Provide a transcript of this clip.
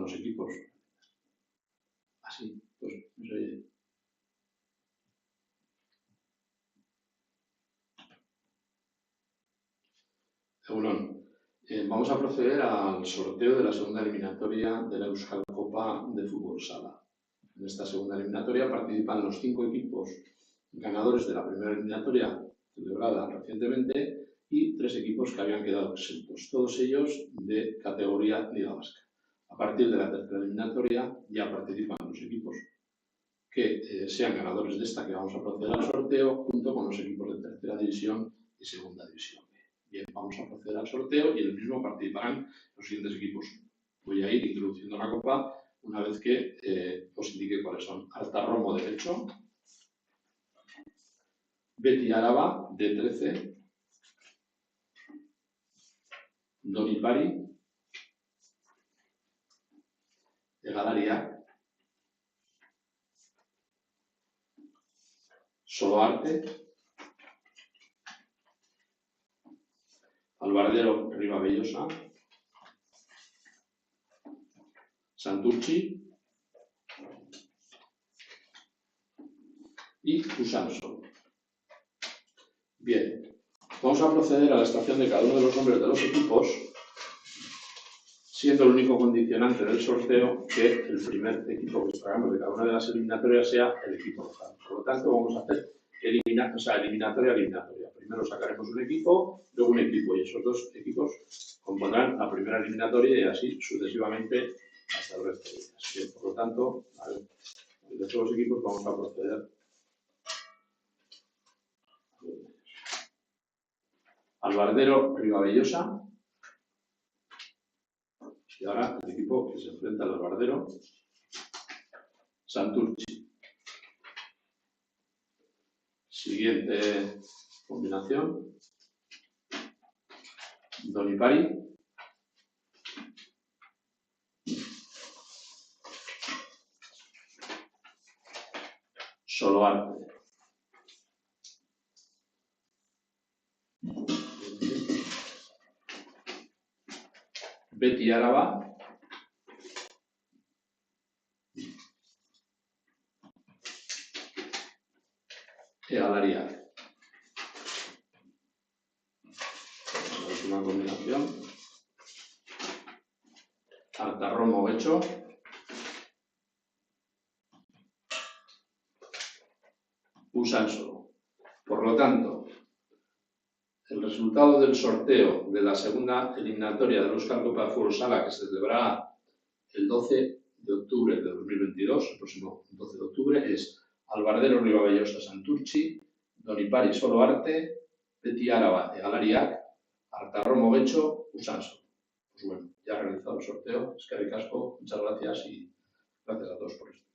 los equipos. Así, pues, no sé. Vamos a proceder al sorteo de la segunda eliminatoria de la Euskal Copa de Fútbol Sala. En esta segunda eliminatoria participan los 5 equipos ganadores de la primera eliminatoria celebrada recientemente y 3 equipos que habían quedado exentos, todos ellos de categoría Liga Vasca. A partir de la tercera eliminatoria ya participan los equipos que sean ganadores de esta que vamos a proceder al sorteo junto con los equipos de tercera división y segunda división. Bien, vamos a proceder al sorteo y en el mismo participarán los siguientes equipos. Voy a ir introduciendo la copa una vez que os indique cuáles son. Artarromo derecho, Beti Araba D13, Donipari, Egalaria, Soloarte, Albardero Ribabellosa, Santurchi y Usanso. Bien, vamos a proceder a la extracción de cada uno de los nombres de los equipos, siendo el único condicionante del sorteo que el primer equipo que extraigamos de cada una de las eliminatorias sea el equipo local. Por lo tanto, vamos a hacer eliminatoria. Primero sacaremos un equipo, luego un equipo, y esos 2 equipos compondrán la primera eliminatoria y así sucesivamente hasta el resto de ellas. Bien, por lo tanto, de todos los equipos vamos a proceder. Albardero Ribabellosa. Y ahora el equipo que se enfrenta al Albardero, Santurchi. Siguiente combinación, Donipari, Soloarte. Beti Araba, Egalaria. La última combinación, Artarromo hecho, Usanso. Por lo tanto, el resultado del sorteo de la segunda eliminatoria de la Euskal Copa de Fútbol Sala, que se celebrará el 12 de octubre de 2022, el próximo 12 de octubre, es Albardero Ribabellosa Santurchi, Donipari Soloarte, Beti Araba Egalariak, Artarromo Gecho, Usanso. Pues bueno, ya ha realizado el sorteo. Eskerrik asko, muchas gracias y gracias a todos por esto.